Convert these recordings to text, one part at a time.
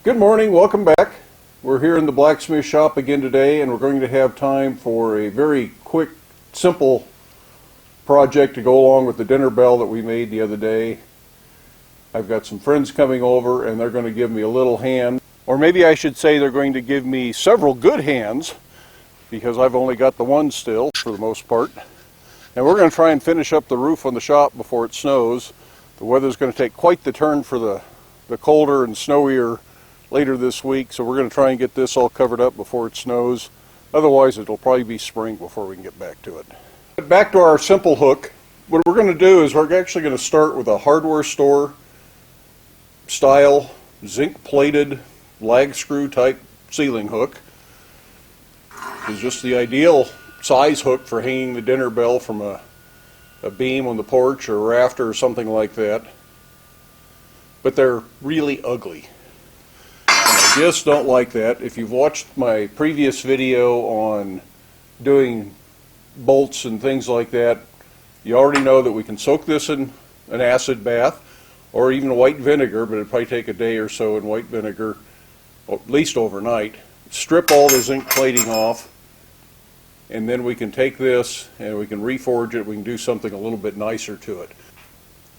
Good morning, welcome back. We're here in the blacksmith shop again today, and we're going to have time for a very quick, simple project to go along with the dinner bell that we made the other day. I've got some friends coming over and they're going to give me a little hand, or maybe I should say they're going to give me several good hands, because I've only got the one still for the most part. And we're going to try and finish up the roof on the shop before it snows. The weather's going to take quite the turn for the colder and snowier later this week, so we're going to try and get this all covered up before it snows. Otherwise it'll probably be spring before we can get back to it. Back to our simple hook. What we're going to do is we're actually going to start with a hardware store style zinc plated lag screw type ceiling hook. It's just the ideal size hook for hanging the dinner bell from a beam on the porch or rafter or something like that. But they're really ugly. I just don't like that. If you've watched my previous video on doing bolts and things like that, you already know that we can soak this in an acid bath or even white vinegar, but it'd probably take a day or so in white vinegar, or at least overnight. Strip all the zinc plating off, and then we can take this and we can reforge it. We can do something a little bit nicer to it.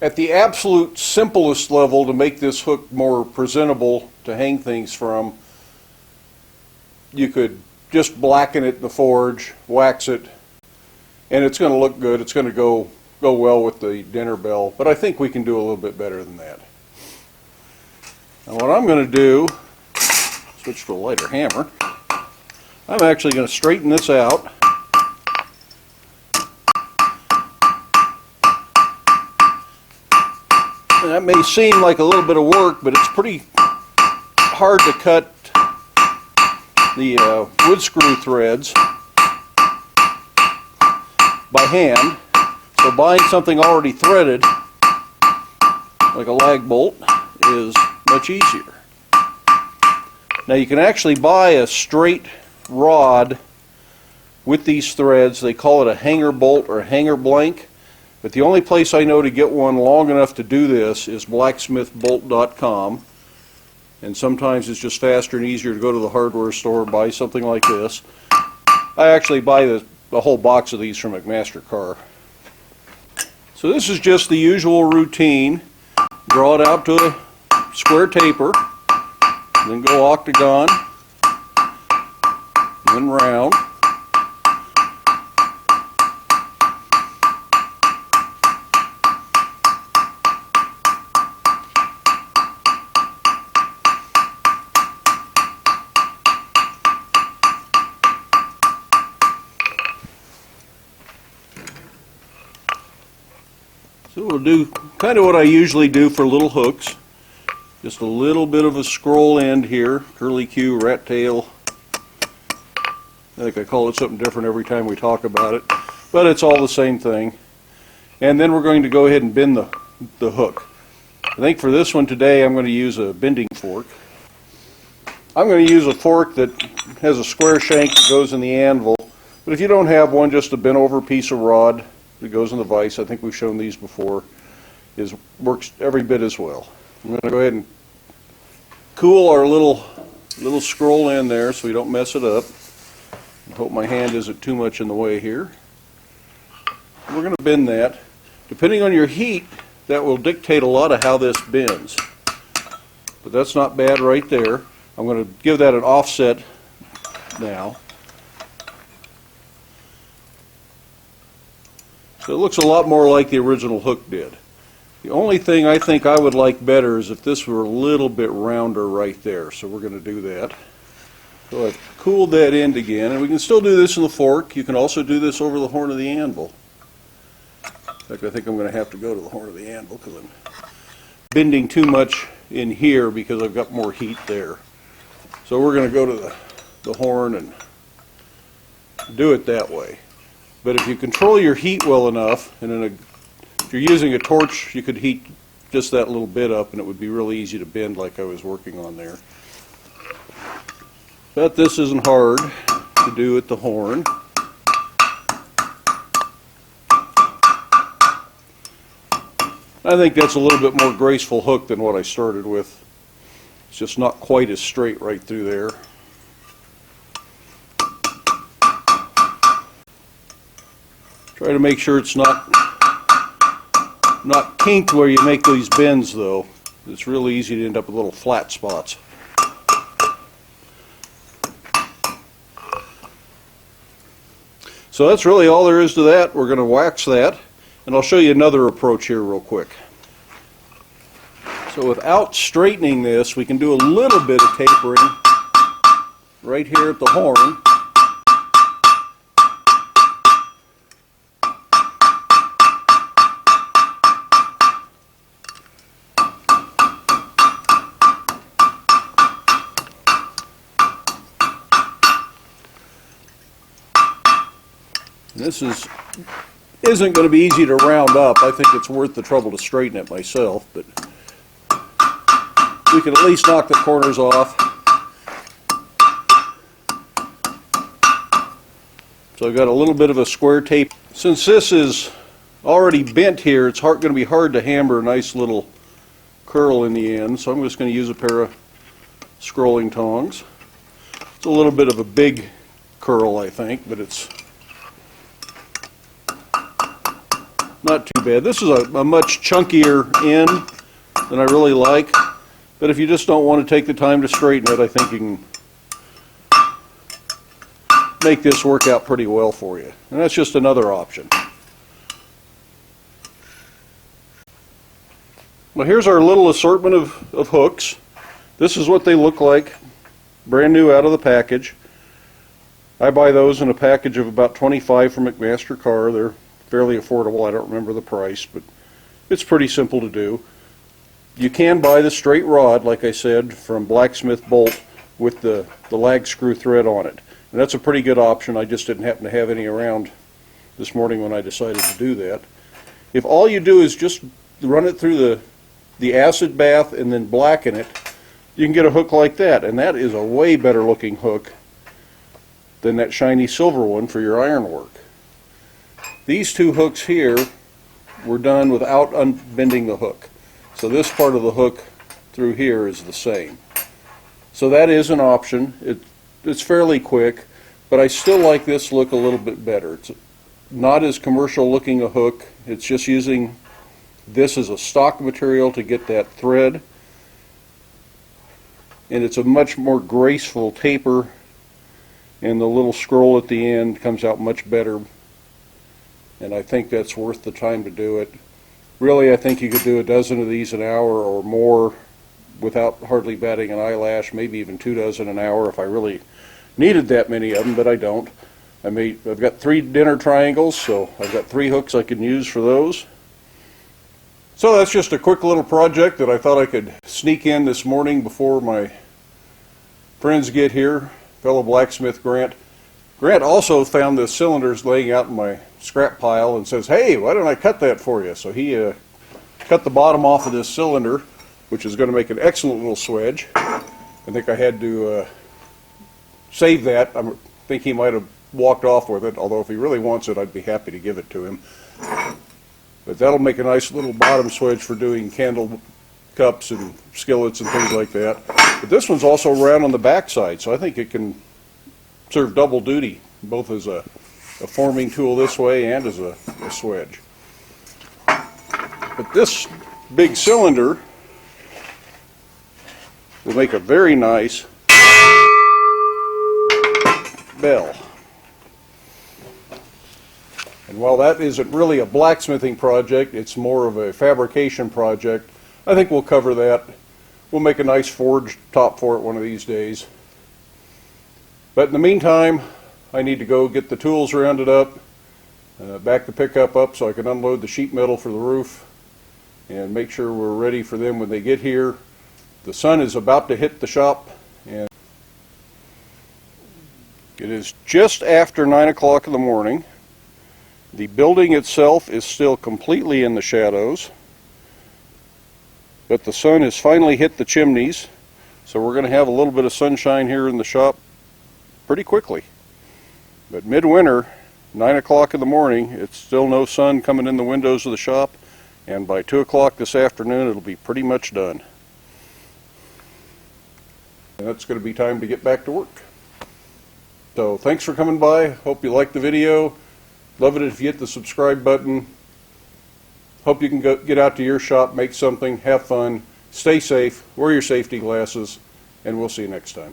At the absolute simplest level, to make this hook more presentable to hang things from, you could just blacken it in the forge, wax it, and it's going to look good. It's going to go well with the dinner bell, but I think we can do a little bit better than that. Now what I'm going to do, switch to a lighter hammer, I'm actually going to straighten this out. And that may seem like a little bit of work, but it's pretty hard to cut the wood screw threads by hand. So buying something already threaded, like a lag bolt, is much easier. Now you can actually buy a straight rod with these threads. They call it a hanger bolt or a hanger blank. But the only place I know to get one long enough to do this is blacksmithbolt.com. And sometimes it's just faster and easier to go to the hardware store and buy something like this. I actually buy the whole box of these from McMaster Carr. So this is just the usual routine. Draw it out to a square taper, then go octagon, then round. So we'll do kind of what I usually do for little hooks. Just a little bit of a scroll end here, curly Q, rat tail. I think I call it something different every time we talk about it, but it's all the same thing. And then we're going to go ahead and bend the hook. I think for this one today I'm going to use a bending fork. I'm going to use a fork that has a square shank that goes in the anvil, but if you don't have one, just a bent over piece of rod that goes in the vise. I think we've shown these before. Works every bit as well. I'm going to go ahead and cool our little scroll in there so we don't mess it up. I hope my hand isn't too much in the way here. We're going to bend that. Depending on your heat, that will dictate a lot of how this bends. But that's not bad right there. I'm going to give that an offset now. So it looks a lot more like the original hook did. The only thing I think I would like better is if this were a little bit rounder right there. So we're going to do that. So I've cooled that end again, and we can still do this in the fork. You can also do this over the horn of the anvil. In fact, I think I'm going to have to go to the horn of the anvil because I'm bending too much in here because I've got more heat there. So we're going to go to the horn and do it that way. But if you control your heat well enough, and if you're using a torch, you could heat just that little bit up and it would be really easy to bend like I was working on there. But this isn't hard to do at the horn. I think that's a little bit more graceful hook than what I started with. It's just not quite as straight right through there. Try to make sure it's not kinked where you make these bends, though. It's really easy to end up with little flat spots. So that's really all there is to that. We're going to wax that, and I'll show you another approach here real quick. So without straightening this, we can do a little bit of tapering right here at the horn. This isn't going to be easy to round up. I think it's worth the trouble to straighten it myself, but we can at least knock the corners off. So I've got a little bit of a square tape. Since this is already bent here, it's going to be hard to hammer a nice little curl in the end, so I'm just going to use a pair of scrolling tongs. It's a little bit of a big curl, I think, but it's not too bad. This is a much chunkier end than I really like, but if you just don't want to take the time to straighten it, I think you can make this work out pretty well for you. And that's just another option. Well, here's our little assortment of hooks. This is what they look like, brand new out of the package. I buy those in a package of about 25 from McMaster Carr. They're fairly affordable. I don't remember the price, but it's pretty simple to do. You can buy the straight rod, like I said, from Blacksmith Bolt with the lag screw thread on it. And that's a pretty good option. I just didn't happen to have any around this morning when I decided to do that. If all you do is just run it through the acid bath and then blacken it, you can get a hook like that. And that is a way better looking hook than that shiny silver one for your ironwork. These two hooks here were done without unbending the hook. So this part of the hook through here is the same. So that is an option. It's fairly quick, but I still like this look a little bit better. It's not as commercial looking a hook. It's just using this as a stock material to get that thread. And it's a much more graceful taper, and the little scroll at the end comes out much better. And I think that's worth the time to do it. Really, I think you could do a dozen of these an hour or more without hardly batting an eyelash, maybe even 2 dozen an hour if I really needed that many of them, but I don't. I've got 3 dinner triangles, so I've got 3 hooks I can use for those. So that's just a quick little project that I thought I could sneak in this morning before my friends get here. Fellow blacksmith Grant. Grant also found the cylinders laying out in my scrap pile and says, "Hey, why don't I cut that for you?" So he cut the bottom off of this cylinder, which is going to make an excellent little swedge. I think I had to save that. I think he might have walked off with it, although if he really wants it, I'd be happy to give it to him. But that'll make a nice little bottom swedge for doing candle cups and skillets and things like that. But this one's also round on the back side, so I think it can serve double duty, both as a forming tool this way and as a swedge. But this big cylinder will make a very nice bell. And while that isn't really a blacksmithing project, it's more of a fabrication project, I think we'll cover that. We'll make a nice forged top for it one of these days. But in the meantime, I need to go get the tools rounded up, back the pickup up so I can unload the sheet metal for the roof, and make sure we're ready for them when they get here. The sun is about to hit the shop, and it is just after 9 o'clock in the morning. The building itself is still completely in the shadows, but the sun has finally hit the chimneys, so we're going to have a little bit of sunshine here in the shop pretty quickly. But midwinter, 9 o'clock in the morning, it's still no sun coming in the windows of the shop, and by 2 o'clock this afternoon it'll be pretty much done. and it's going to be time to get back to work. So thanks for coming by. Hope you liked the video. Love it if you hit the subscribe button. Hope you can get out to your shop, make something, have fun, stay safe, wear your safety glasses, and we'll see you next time.